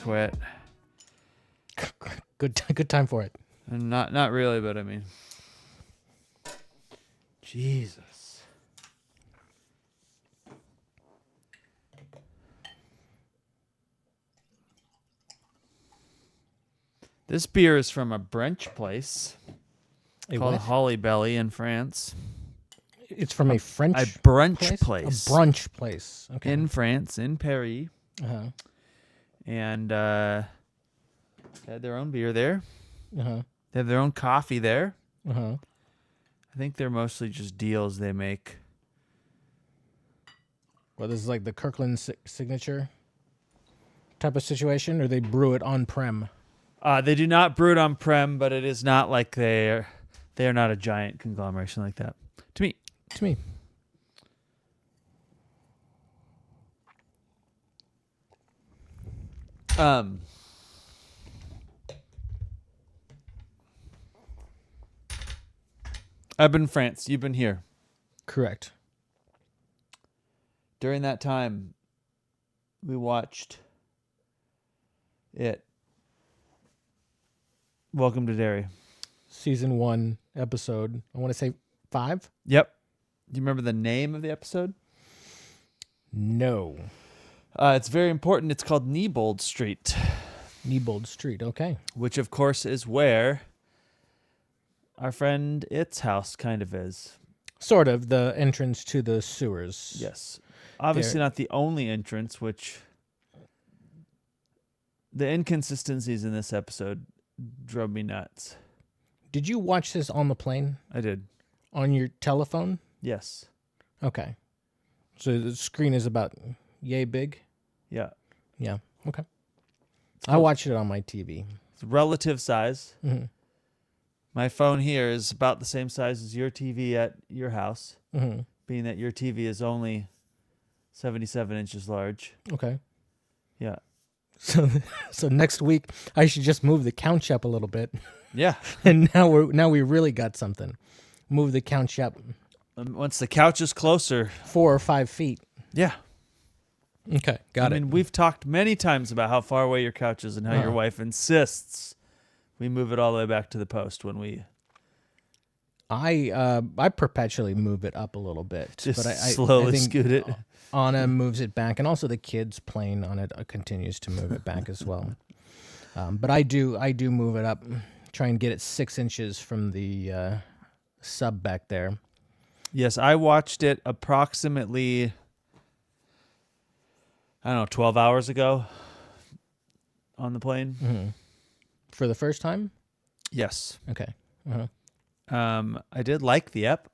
quit. Good time for it. And not really, but I mean, Jesus. This beer is from a brunch place called what? Holly Belly in France. It's from a French brunch place. A brunch place. Okay. In France, in Paris. Uh-huh. And they had their own beer there. Uh-huh. They have their own coffee there. Uh-huh. I think they're mostly just deals they make. Well, this is like the Kirkland signature type of situation, or they brew it on-prem? They do not brew it on-prem, but it is not like they are not a giant conglomeration like that. To me. I've been in France. You've been here. Correct. During that time, we watched it. Welcome to Derry. Season 1, episode, I want to say 5? Yep. Do you remember the name of the episode? No. It's very important. It's called Niebold Street. Niebold Street, okay. Which, of course, is where our friend It's house kind of is. Sort of, the entrance to the sewers. Yes. Obviously not the only entrance, which the inconsistencies in this episode drove me nuts. Did you watch this on the plane? I did. On your telephone? Yes. Okay. So the screen is about yay big? Yeah. Yeah, okay. I watched it on my TV. It's relative size. Mm-hmm. My phone here is about the same size as your TV at your house, Mm-hmm. being that your TV is only 77 inches large. Okay. Yeah. So next week I should just move the couch up a little bit. Yeah. And now we really got something. Move the couch up Once the couch is closer. 4 or 5 feet. Yeah. Okay, got it. I mean, we've talked many times about how far away your couch is and how your wife insists we move it all the way back to the post when we... I perpetually move it up a little bit. Just but I slowly think scoot it. Anna moves it back, and also the kids playing on it continues to move it back as well. But I do move it up, try and get it 6 inches from the sub back there. Yes, I watched it approximately, 12 hours ago on the plane. Mm-hmm. For the first time? Yes. Okay. Uh-huh. I did like the ep,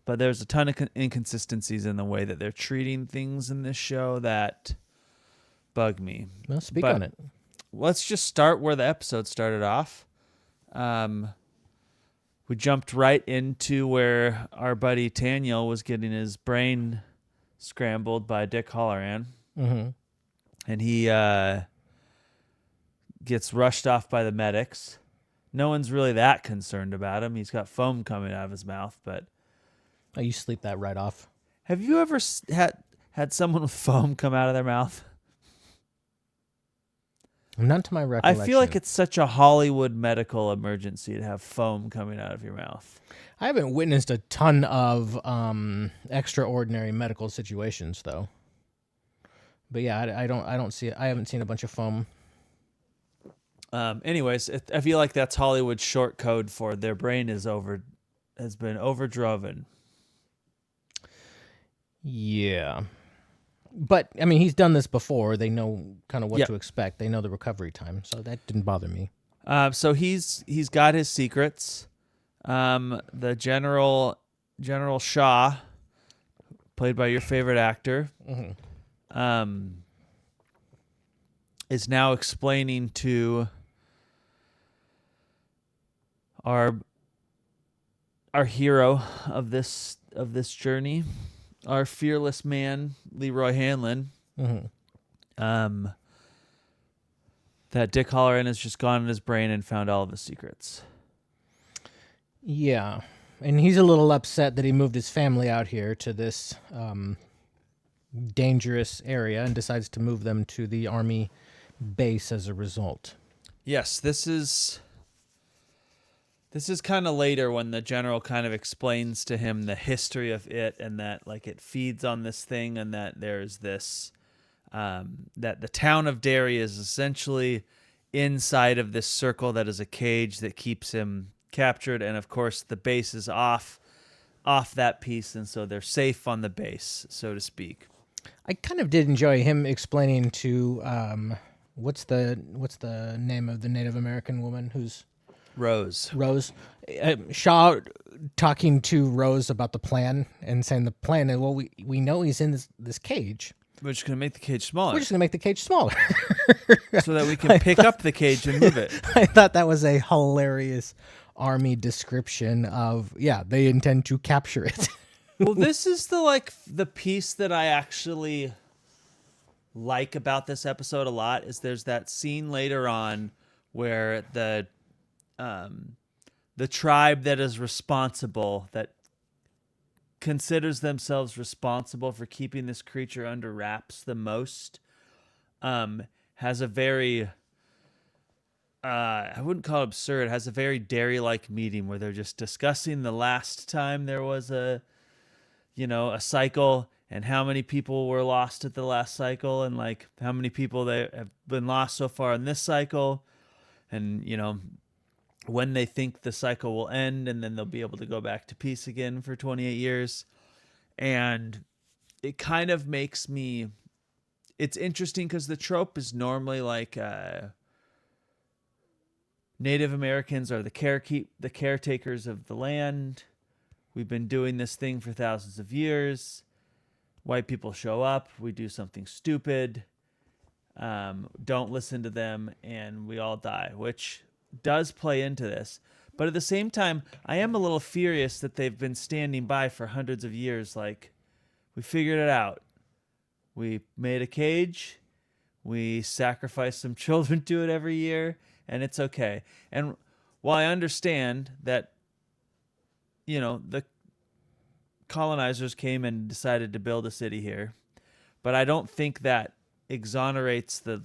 but there's a ton of inconsistencies in the way that they're treating things in this show that bug me. Well, speak on it. Let's just start where the episode started off. We jumped right into where our buddy Daniel was getting his brain scrambled by Dick Halloran. Mm-hmm. And he gets rushed off by the medics. No one's really that concerned about him. He's got foam coming out of his mouth, but... Oh, you sleep that right off. Have you ever had someone with foam come out of their mouth? Not to my recollection. I feel like it's such a Hollywood medical emergency to have foam coming out of your mouth. I haven't witnessed a ton of extraordinary medical situations, though. But yeah, I don't see it. I haven't seen a bunch of foam. Anyways, I feel like that's Hollywood's short code for their brain has been overdriven. Yeah. But, I mean, he's done this before. They know kind of what to expect. They know the recovery time, so that didn't bother me. So he's got his secrets. The General Shaw, played by your favorite actor, is now explaining to our hero of this journey, our fearless man, Leroy Hanlon, that Dick Halloran has just gone in his brain and found all of his secrets. Yeah, and he's a little upset that he moved his family out here to this dangerous area and decides to move them to the Army base as a result. Yes, this is kind of later when the general kind of explains to him the history of it, and that like it feeds on this thing, and that there's this that the town of Derry is essentially inside of this circle that is a cage that keeps him captured, and of course the base is off that piece, and so they're safe on the base, so to speak. I kind of did enjoy him explaining to what's the name of the Native American woman who's Rose. Shaw talking to Rose about the plan and saying the plan is, well, we know he's in this cage. We're just going to make the cage smaller. We're just going to make the cage smaller. So that we can pick up the cage and move it. I thought that was a hilarious army description of, they intend to capture it. Well, this is the piece that I actually like about this episode a lot, is there's that scene later on where the tribe that is responsible, that considers themselves responsible for keeping this creature under wraps the most, has a very I wouldn't call it absurd, has a very Derry-like meeting where they're just discussing the last time there was a cycle, and how many people were lost at the last cycle, and like how many people they have been lost so far in this cycle, and when they think the cycle will end, and then they'll be able to go back to peace again for 28 years. And it kind of makes me, it's interesting because the trope is normally like Native Americans are the caretakers of the land. We've been doing this thing for thousands of years. White people show up, we do something stupid, don't listen to them, and we all die, which does play into this. But at the same time, I am a little furious that they've been standing by for hundreds of years. Like, we figured it out. We made a cage. We sacrifice some children to it every year, and it's okay. And while I understand that, the colonizers came and decided to build a city here, but I don't think that exonerates it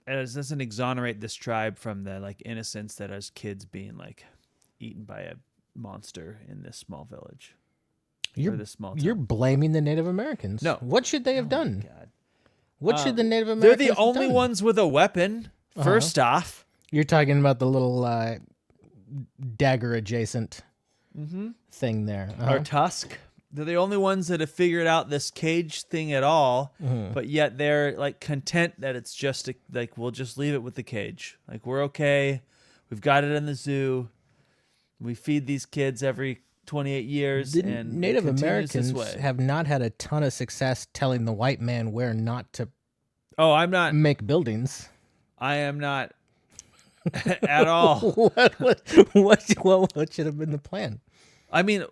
doesn't exonerate this tribe from the innocence that as kids being eaten by a monster in this small village. You're blaming the Native Americans. No. What should they have done? God. What should the Native Americans They're the only have done? ones with a weapon, first off. You're talking about the little dagger adjacent thing there. Or tusk. They're the only ones that have figured out this cage thing at all, but yet they're content that it's just we'll just leave it with the cage. We're okay. We've got it in the zoo. We feed these kids every 28 years. And Native Americans have not had a ton of success telling the white man where not to I'm not make buildings. I am not at all. What should have been the plan? I mean,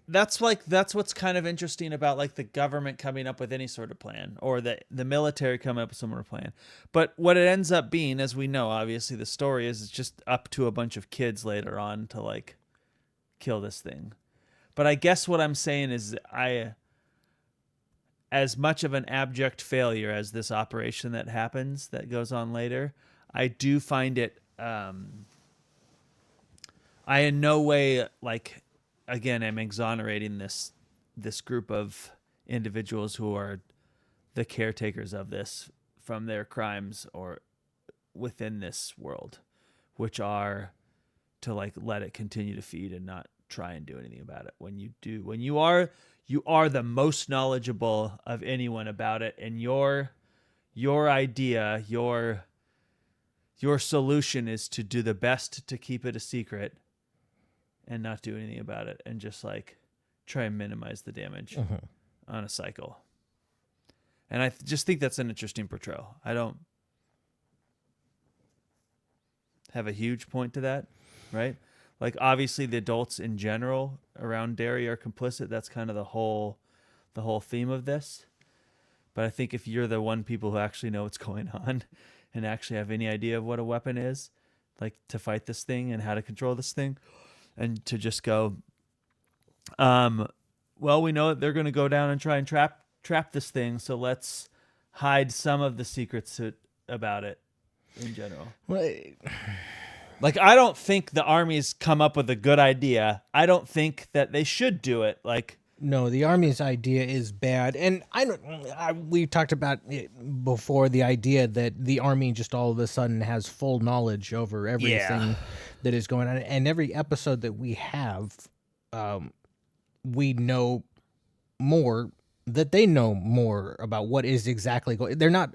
that's what's kind of interesting about the government coming up with any sort of plan, or the military coming up with some sort of plan. But what it ends up being, as we know, obviously the story is, it's just up to a bunch of kids later on to kill this thing. But I guess what I'm saying is, as much of an abject failure as this operation that goes on later, I do find it, I in no way again, I'm exonerating this group of individuals who are the caretakers of this from their crimes or within this world, which are to let it continue to feed and not try and do anything about it. When you are the most knowledgeable of anyone about it, and your idea, your solution is to do the best to keep it a secret and not do anything about it, and just try and minimize the damage on a cycle. And I just think that's an interesting portrayal. I don't have a huge point to that, right? Obviously the adults in general around Derry are complicit. That's kind of the whole theme of this. But I think if you're the one people who actually know what's going on and actually have any idea of what a weapon is, to fight this thing and how to control this thing, and to just go, well, we know that they're going to go down and try trap this thing, so let's hide some of the secrets about it in general. Well, Like, I don't think the army's come up with a good idea. I don't think that they should do it. Like, no, the army's idea is bad, and we talked about it before. The idea that the army just all of a sudden has full knowledge over everything that is going on, and every episode that we have, we know more that they know more about what is exactly going. They're not.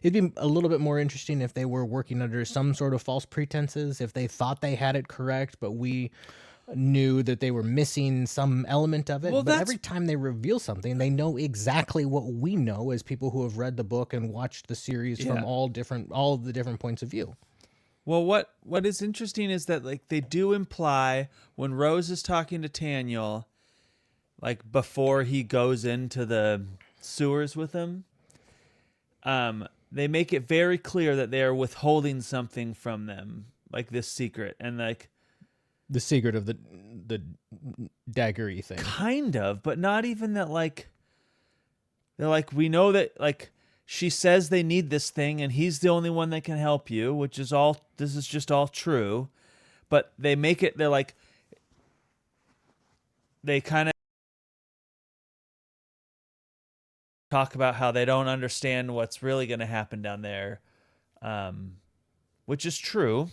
It'd be a little bit more interesting if they were working under some sort of false pretenses, if they thought they had it correct, but we knew that they were missing some element of it. Well, but every time they reveal something, they know exactly what we know as people who have read the book and watched the series from all of the different points of view. well, what is interesting is that, like, they do imply when Rose is talking to Taniel, like before he goes into the sewers with him, they make it very clear that they are withholding something from them, like this secret, and like The secret of the daggery thing. kind of, but not even that. Like, they're like, we know that, like, she says they need this thing, and he's the only one that can help you, which is all. This is just all true, but they make it. They're like, they kind of talk about how they don't understand what's really going to happen down there, which is true.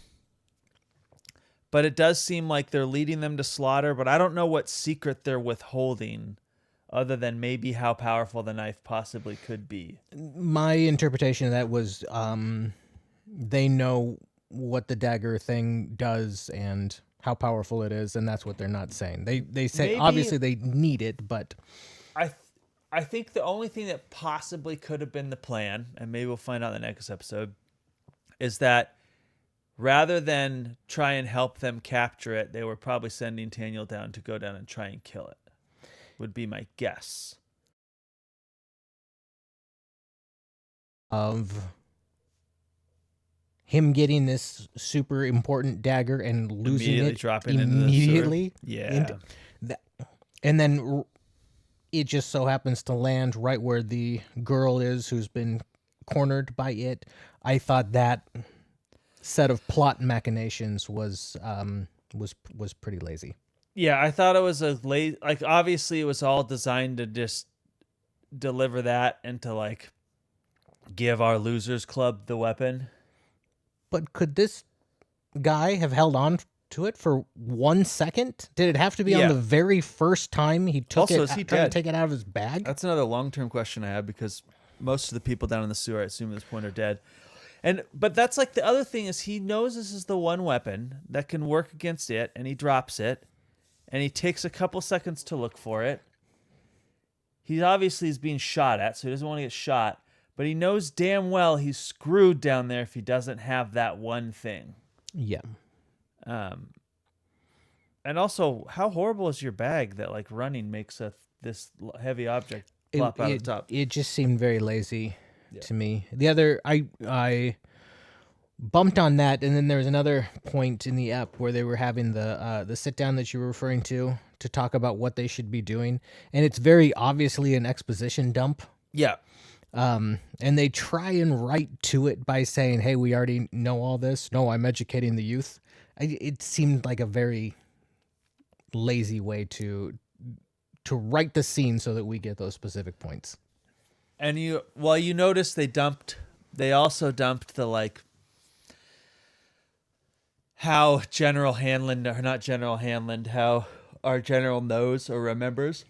But it does seem like they're leading them to slaughter, but I don't know what secret they're withholding other than maybe how powerful the knife possibly could be. My interpretation of that was they know what the dagger thing does and how powerful it is, and that's what they're not saying. They say Maybe- obviously they need it, but I think the only thing that possibly could have been the plan, and maybe we'll find out in the next episode, is that rather than try and help them capture it, they were probably sending Taniel down to go down and try and kill it, would be my guess. of him getting this super important dagger and losing Immediately it dropping immediately. into the sewer. Yeah. And then it just so happens to land right where the girl is who's been cornered by it. I thought that set of plot machinations was pretty lazy. Yeah, I thought it was like, obviously it was all designed to just deliver that and to, like, give our losers club the weapon. But could this guy have held on to it for 1 second? Did it have to be on the very first time he took Also, it, is he tried to dead? take it out of his bag? That's another long-term question I have, because most of the people down in the sewer, I assume at this point, are dead. But that's like the other thing is he knows this is the one weapon that can work against it, and he drops it, and he takes a couple seconds to look for it. He obviously is being shot at, so he doesn't want to get shot, but he knows damn well he's screwed down there if he doesn't have that one thing. Yeah. And also, how horrible is your bag that, like, running makes this heavy object plop out of the top? It just seemed very lazy to me. The other, I bumped on that, and then there was another point in the ep where they were having the sit down that you were referring to talk about what they should be doing, and it's very obviously an exposition dump. Yeah. And they try and write to it by saying, "Hey, we already know all this. No, I'm educating the youth." It seemed like a very lazy way to write the scene so that we get those specific points. And you notice they also dumped the, like, how General Hanlon, or not General Hanlon, how our general knows or remembers.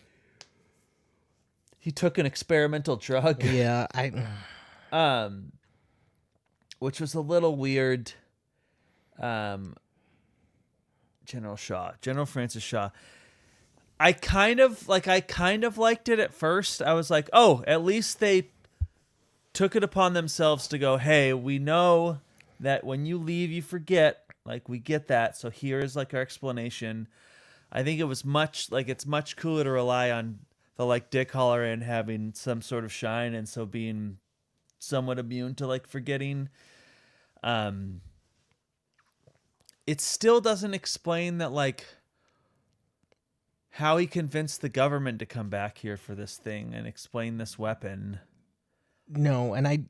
He took an experimental drug. Yeah, Which was a little weird. General Francis Shaw. I kind of liked it at first. I was like, oh, at least they took it upon themselves to go, hey, we know that when you leave, you forget. Like, we get that. So here is, like, our explanation. I think it's much cooler to rely on the, like, Dick Halloran having some sort of shine and so being somewhat immune to, like, forgetting. It still doesn't explain that, like, how he convinced the government to come back here for this thing and explain this weapon. No, and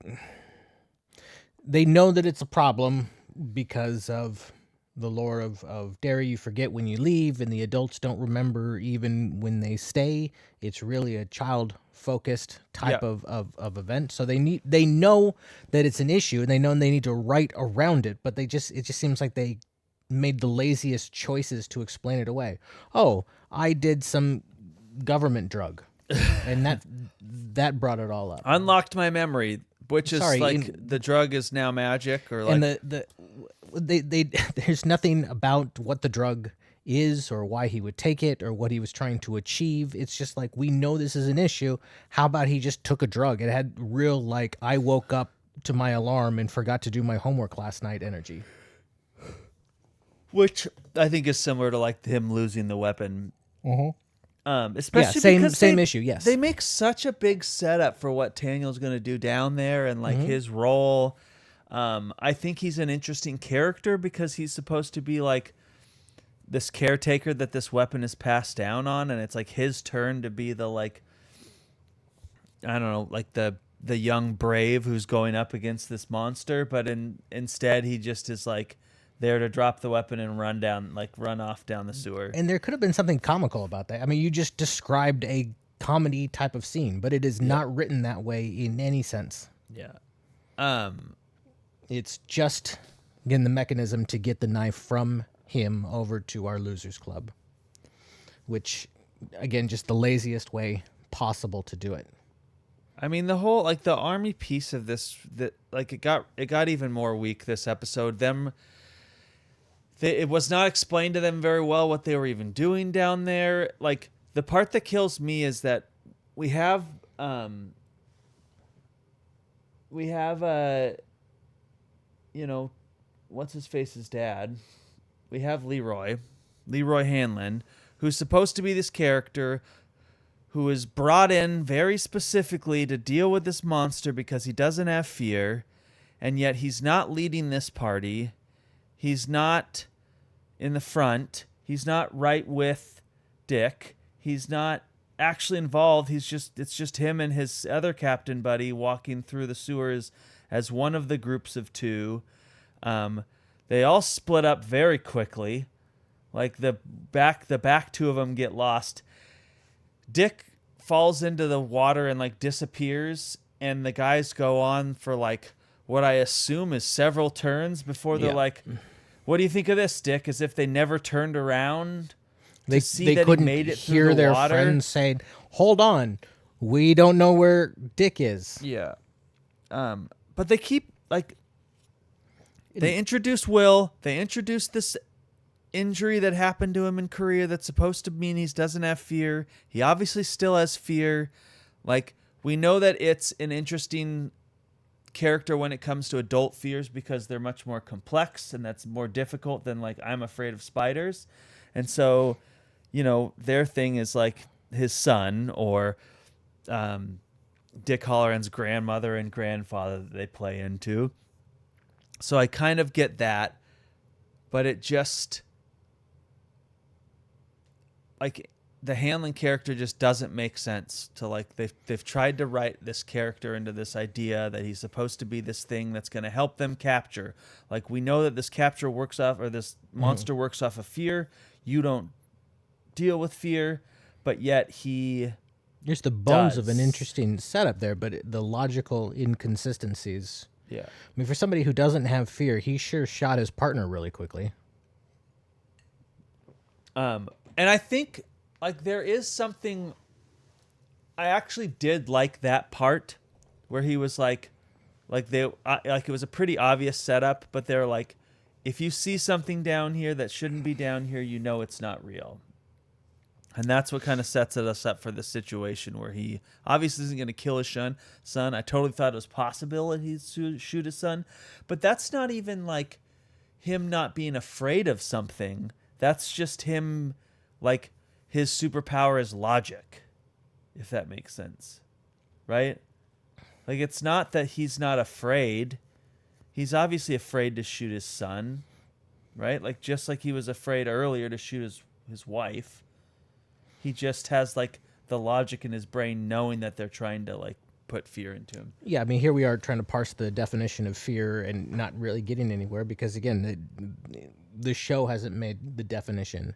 they know that it's a problem because of the lore of Derry. You forget when you leave, and the adults don't remember even when they stay. It's really a child-focused type Yeah. of event. So they know that it's an issue, and they know they need to write around it. But it just seems like they made the laziest choices to explain it away. Oh, I did some government drug, and that brought it all up. Unlocked my memory, which is Sorry, the drug is now magic, or like And they there's nothing about what the drug is or why he would take it or what he was trying to achieve. It's just like, we know this is an issue. How about he just took a drug? It had real, like, I woke up to my alarm and forgot to do my homework last night energy. which I think is similar to like him losing the weapon. Especially same because issue. Yes, they make such a big setup for what Daniel's going to do down there and like his role. I think he's an interesting character because he's supposed to be like this caretaker that this weapon is passed down on, and it's like his turn to be the like, I don't know, like the young brave who's going up against this monster, but instead he just is like there to drop the weapon and run off down the sewer. and there could have been something comical about that. I mean, you just described a comedy type of scene, but it is not written that way in any sense. Yeah. It's just, again, the mechanism to get the knife from him over to our losers club, which, again, just the laziest way possible to do it. I mean, the whole like the army piece of this, that like it got even more weak this episode. It was not explained to them very well what they were even doing down there. Like the part that kills me is that we have you know, what's his face's dad. We have Leroy Hanlon, who's supposed to be this character who is brought in very specifically to deal with this monster because he doesn't have fear, and yet he's not leading this party. He's not in the front. He's not right with Dick. He's not actually involved. It's just him and his other captain buddy walking through the sewers as one of the groups of two. They all split up very quickly. Like the back two of them get lost. Dick falls into the water and like disappears, and the guys go on for like what I assume is several turns before they're like, "What do you think of this, Dick?" As if they never turned around to see They that couldn't he made it hear through the their water. friends saying, "Hold on, we don't know where Dick is." Yeah. But they keep like they introduce Will. They introduce this injury that happened to him in Korea that's supposed to mean he doesn't have fear. He obviously still has fear. Like, we know that it's an interesting character when it comes to adult fears because they're much more complex, and that's more difficult than like I'm afraid of spiders. And so, you know, their thing is like his son or Dick Halloran's grandmother and grandfather that they play into. So I kind of get that, but it just like the Hanlon character just doesn't make sense to like they've tried to write this character into this idea that he's supposed to be this thing that's going to help them capture. Like, we know that this capture works off, or this monster works off of fear. You don't deal with fear, but yet he There's the bones does. of an interesting setup there, but the logical inconsistencies. Yeah. I mean, for somebody who doesn't have fear, he sure shot his partner really quickly. And I think like there is something, I actually did like that part where he was like it was a pretty obvious setup, but they're like, if you see something down here that shouldn't be down here, you know it's not real. And that's what kind of sets us up for this situation where he obviously isn't going to kill his son. I totally thought it was possible that he'd shoot his son. But that's not even like him not being afraid of something. That's just him, like, his superpower is logic, if that makes sense. Right? Like, it's not that he's not afraid. He's obviously afraid to shoot his son. Right? Like, just like he was afraid earlier to shoot his wife. He just has like the logic in his brain knowing that they're trying to like put fear into him. Yeah, I mean, here we are trying to parse the definition of fear and not really getting anywhere because, again, the show hasn't made the definition.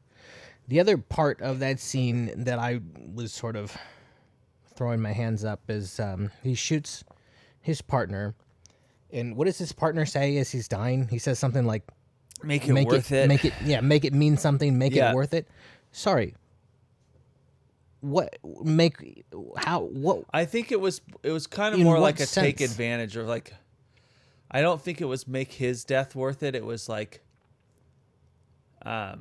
The other part of that scene that I was sort of throwing my hands up is he shoots his partner. And what does his partner say as he's dying? He says something like, Make it worth it. Make it mean something, make it worth it. Sorry. What I think it was kind of In more what like a sense? take advantage or like I don't think it was make his death worth it. It was like it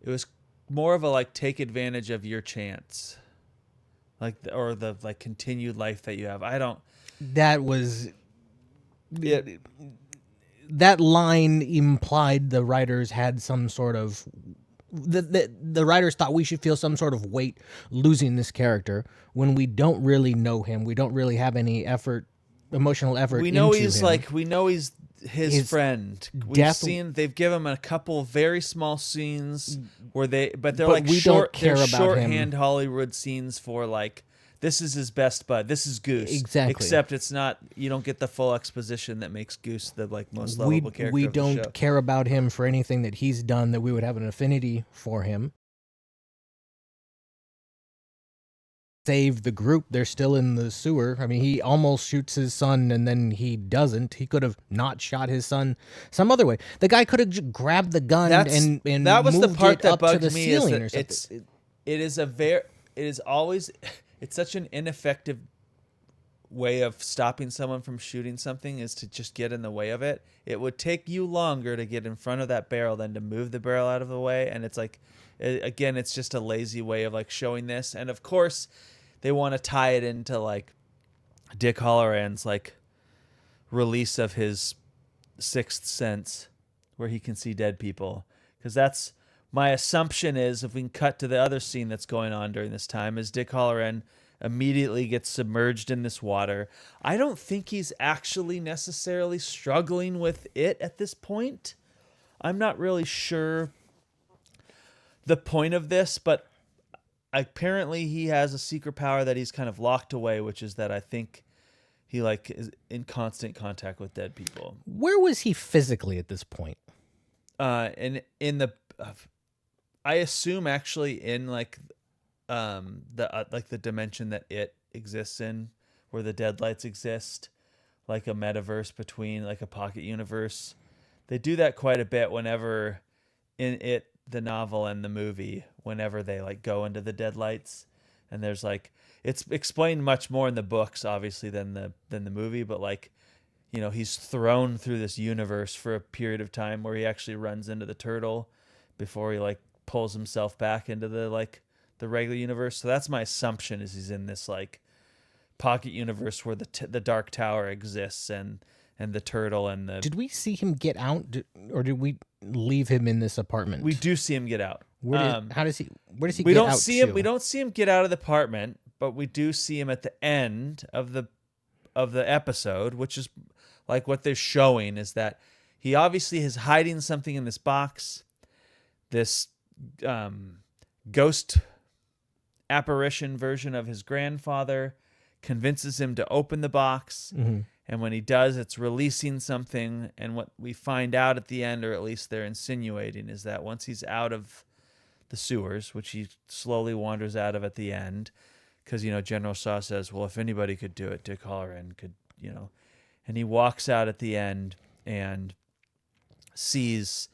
was more of a like take advantage of your chance. Like or the like continued life that you have. that was that line implied the writers had some sort of the writers thought we should feel some sort of weight losing this character when we don't really know him. We don't really have any emotional effort. We know into he's him. we know he's his friend. They've given him a couple very small scenes where they're But like we short, don't care they're about shorthand him. Hollywood scenes for like this is his best bud. This is Goose. Exactly. Except it's not. You don't get the full exposition that makes Goose the like most lovable character. We of the show. don't care about him for anything that he's done that we would have an affinity for him. Save the group. They're still in the sewer. I mean, he almost shoots his son and then he doesn't. He could have not shot his son some other way. The guy could have just grabbed the gun and that was the moved part it that up to bugged the me. Is ceiling that or something. it's such an ineffective way of stopping someone from shooting something is to just get in the way of it. It would take you longer to get in front of that barrel than to move the barrel out of the way. And it's like, again, it's just a lazy way of like showing this. And of course they want to tie it into like Dick Halloran's like release of his sixth sense where he can see dead people. Cause that's my assumption is if we can cut to the other scene that's going on during this time is Dick Halloran immediately gets submerged in this water. I don't think he's actually necessarily struggling with it at this point. I'm not really sure the point of this, but apparently he has a secret power that he's kind of locked away, which is that I think he like is in constant contact with dead people. Where was he physically at this point? And in the I assume actually in like the dimension that it exists in, where the deadlights exist, like a metaverse between like a pocket universe. They do that quite a bit whenever in it, the novel and the movie, whenever they like go into the deadlights, and there's like it's explained much more in the books obviously than the movie, but like you know he's thrown through this universe for a period of time where he actually runs into the turtle before he like pulls himself back into the like the regular universe. So that's my assumption is he's in this like pocket universe where the Dark Tower exists and the turtle and the. Did we see him get out, or did we leave him in this apartment? We do see him get out. Where does he we get don't out see to? him. We don't see him get out of the apartment, but we do see him at the end of the episode, which is like what they're showing is that he obviously is hiding something in this box. This ghost apparition version of his grandfather convinces him to open the box. Mm-hmm. And when he does, it's releasing something. And what we find out at the end, or at least they're insinuating, is that once he's out of the sewers, which he slowly wanders out of at the end, because, you know, General Shaw says, well, if anybody could do it, Dick Halloran could, you know. And he walks out at the end and sees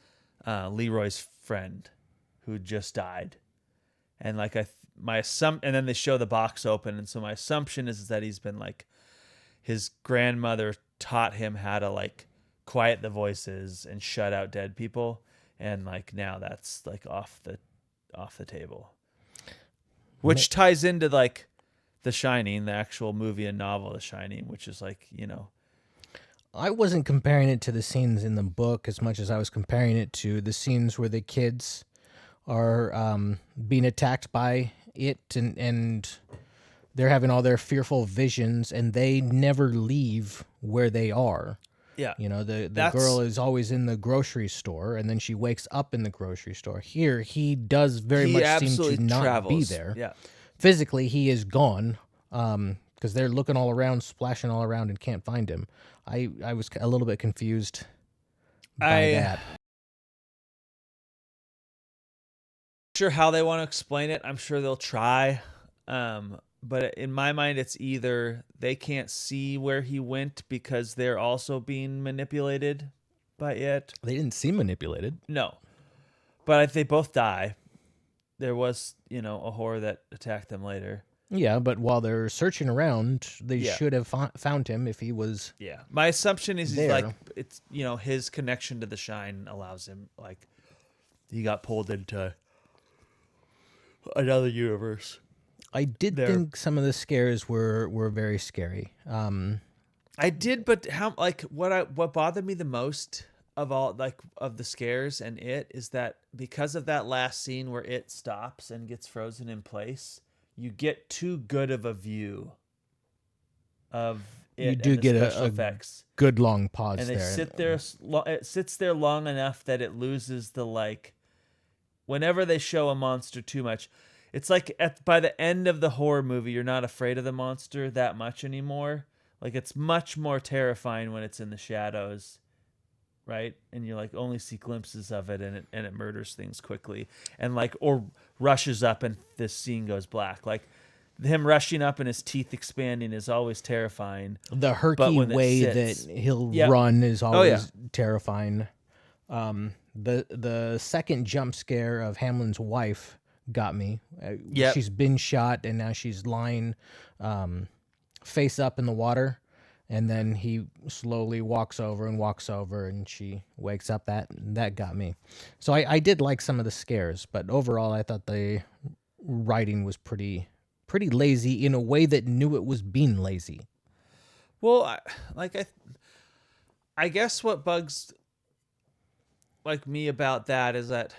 Leroy's friend who just died. And like and then they show the box open. And so my assumption is that he's been like, his grandmother taught him how to like quiet the voices and shut out dead people. And like now that's like off the table, which ties into like The Shining, the actual movie and novel, The Shining, which is like, you know, I wasn't comparing it to the scenes in the book as much as I was comparing it to the scenes where the kids are being attacked by it and they're having all their fearful visions and they never leave where they are. Yeah. You know, the That's- girl is always in the grocery store, and then she wakes up in the grocery store. Here, he does very He much seem absolutely to not be travels. there. Yeah. Physically, he is gone because they're looking all around, splashing all around, and can't find him. I was a little bit confused by that. Sure how they want to explain it. I'm sure they'll try. But in my mind, it's either they can't see where he went because they're also being manipulated by it. They didn't seem manipulated. No. But if they both die, there was, a horror that attacked them later. Yeah, but while they're searching around, they Yeah. should have found him if he was. Yeah. My assumption is he's There. like, it's, his connection to the shine allows him, like, he got pulled into another universe. I did There. think some of the scares were very scary. I did, but what bothered me the most of all, like, of the scares and it is that because of that last scene where it stops and gets frozen in place, you get too good of a view of it. You do and the get special a effects, good long pause and they there. sit there. It sits there long enough that it loses the, like. Whenever they show a monster too much, it's like by the end of the horror movie, you're not afraid of the monster that much anymore. Like, it's much more terrifying when it's in the shadows, right? And you like only see glimpses of it, and it murders things quickly, and like, or rushes up and this scene goes black. Like, him rushing up and his teeth expanding is always terrifying. The But herky when it way sits- that he'll Yeah. run is always yeah. terrifying. The second jump scare of Hamlin's wife got me. Yep. She's been shot and now she's lying face up in the water, and then he slowly walks over and she wakes up. That got me. So I did like some of the scares, but overall I thought the writing was pretty lazy in a way that knew it was being lazy. Well, I guess what bugs like me about that is that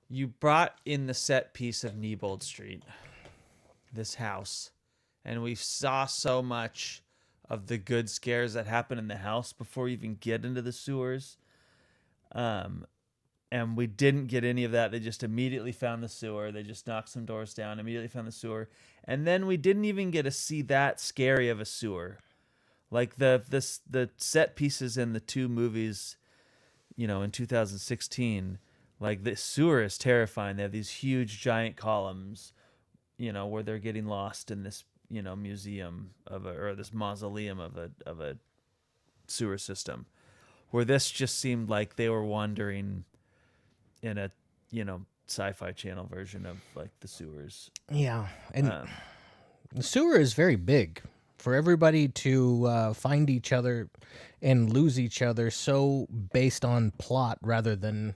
you brought in the set piece of Neibold Street, this house, and we saw so much of the good scares that happen in the house before you even get into the sewers. And we didn't get any of that. They just immediately found the sewer. They just knocked some doors down, immediately found the sewer. And then we didn't even get to see that scary of a sewer. Like the set pieces in the two movies, in 2016, like the sewer is terrifying. They have these huge giant columns, where they're getting lost in this, museum or this mausoleum of a sewer system, where this just seemed like they were wandering in a, sci-fi channel version of like the sewers. Yeah, and the sewer is very big for everybody to find each other and lose each other. So based on plot rather than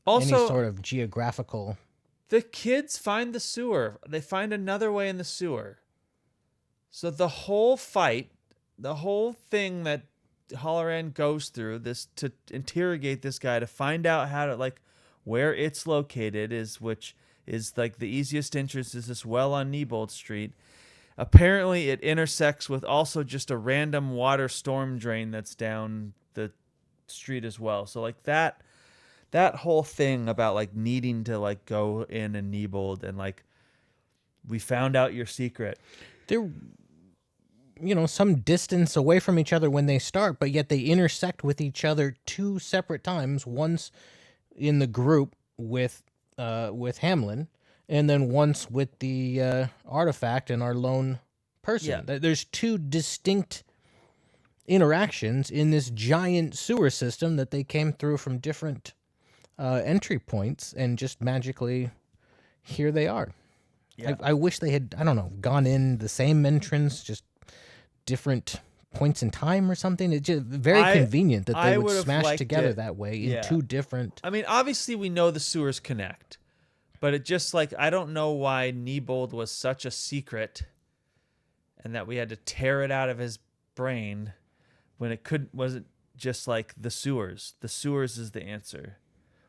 Also, any sort of geographical. the kids find the sewer. They find another way in the sewer. So the whole fight, the whole thing that Halloran goes through this to interrogate this guy to find out how to, like, where it's located which is like the easiest entrance is this well on Neibold Street. Apparently it intersects with also just a random water storm drain that's down the street as well. So like that whole thing about like needing to like go in and Neibold and like, we found out your secret. They're, some distance away from each other when they start, but yet they intersect with each other two separate times. Once in the group with Hamlin, and then once with the artifact and our lone person. Yeah. There's two distinct interactions in this giant sewer system that they came through from different entry points, and just magically here they are. Yeah. I wish they had, I don't know, gone in the same entrance, just different points in time or something. It's just very convenient that I they would would've smash liked together it. that way Yeah. in two different. I mean, obviously we know the sewers connect, but it just like, I don't know why Neibold was such a secret and that we had to tear it out of his brain when wasn't just like the sewers. The sewers is the answer.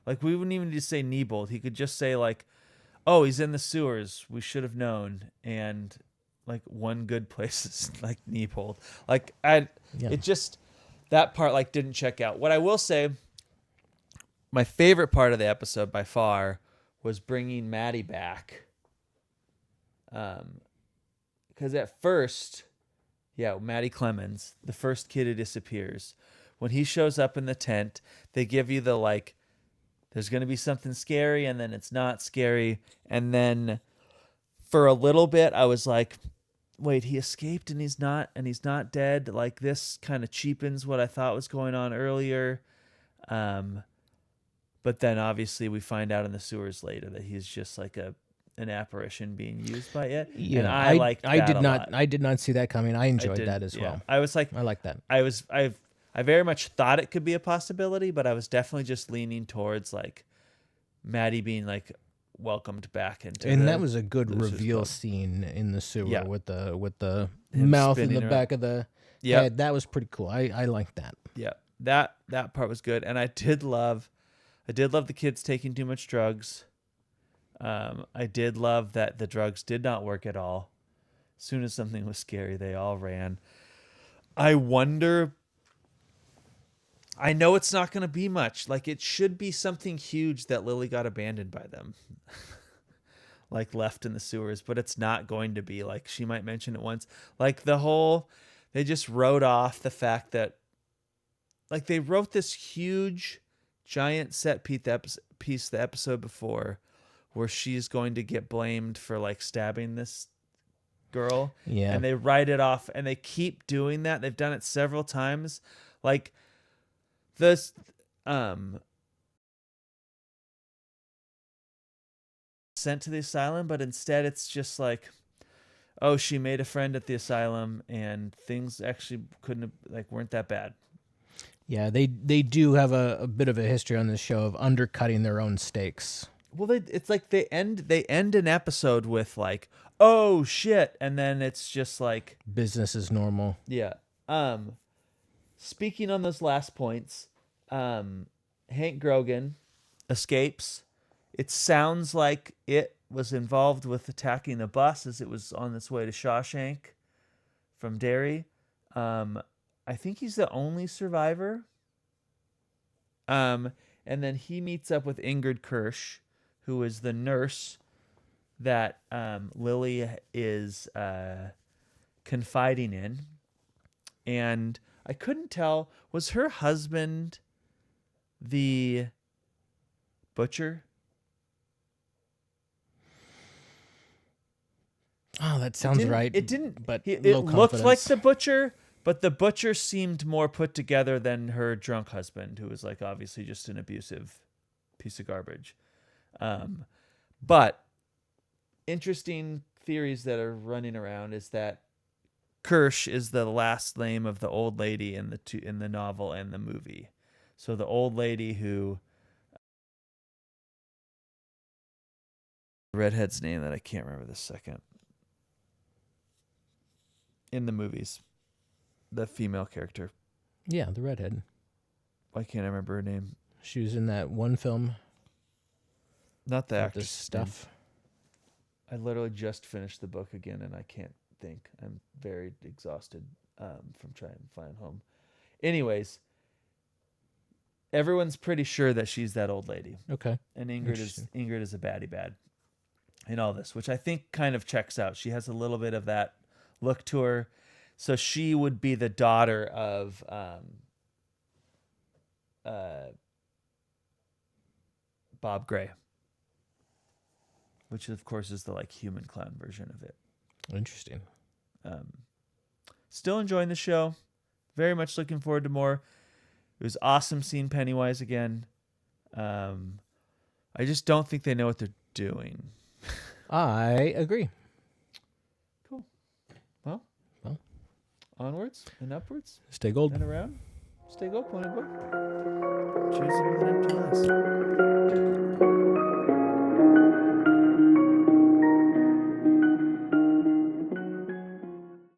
Like, we wouldn't even need to say Neibold. He could just say like, oh, he's in the sewers. We should have known. And like, one good place is like Neibold. Like, it just, that part like didn't check out. What I will say, my favorite part of the episode by far was bringing Maddie back. Because at first, Maddie Clemens, the first kid who disappears, when he shows up in the tent, they give you the like, there's going to be something scary, and then it's not scary, and then for a little bit, I was like, wait, he escaped and he's not dead. Like, this kind of cheapens what I thought was going on earlier. But then obviously we find out in the sewers later that he's just like an apparition being used by it. Yeah, and I liked that a lot. I did not see that coming. I enjoyed that as well. I was like, I like that. I very much thought it could be a possibility, but I was definitely just leaning towards like Maddie being like welcomed back into. And that was a good reveal scene in the sewer with the Him mouth in spinning the around. back of the head. That was pretty cool. I liked that. Yeah, that part was good, and I did love the kids taking too much drugs. I did love that the drugs did not work at all. As soon as something was scary, they all ran. I wonder. I know it's not going to be much. Like, it should be something huge that Lily got abandoned by them. Like, left in the sewers, but it's not going to be. Like, she might mention it once. Like, they just wrote off the fact that, like, they wrote this huge, giant set piece the episode before where she's going to get blamed for, like, stabbing this girl. Yeah. And they write it off, and they keep doing that. They've done it several times. Like, this, sent to the asylum, but instead it's just like, oh, she made a friend at the asylum, and things actually weren't that bad. Yeah, they do have a bit of a history on this show of undercutting their own stakes. Well, it's like they end an episode with like, oh shit, and then it's just like business as normal. Yeah. Speaking on those last points, Hank Grogan escapes. It sounds like it was involved with attacking the bus as it was on its way to Shawshank from Derry. I think he's the only survivor. And then he meets up with Ingrid Kirsch, who is the nurse that Lily is confiding in. And I couldn't tell, was her husband the butcher? Oh, that sounds right. It didn't, but it low looked like confidence. the butcher, but the butcher seemed more put together than her drunk husband, who was like obviously just an abusive piece of garbage. But interesting theories that are running around is that Kirsch is the last name of the old lady in the novel and the movie. So the old lady who, redhead's name that I can't remember this second, in the movies, the female character. Yeah, the redhead. Why can't I remember her name? She was in that one film. Not the with actress stuff. I literally just finished the book again, and I can't think. I'm very exhausted from trying to find home. Anyways, everyone's pretty sure that she's that old lady. Okay. And Ingrid is a baddie bad in all this, which I think kind of checks out. She has a little bit of that look to her. So she would be the daughter of Bob Gray, which of course is the like human clown version of it. Interesting. Still enjoying the show. Very much looking forward to more. It was awesome seeing Pennywise again. I just don't think they know what they're doing. I agree. Cool. Well, onwards and upwards Stay gold. and around. Stay gold, Pony Boy. Cheers with an empty glass.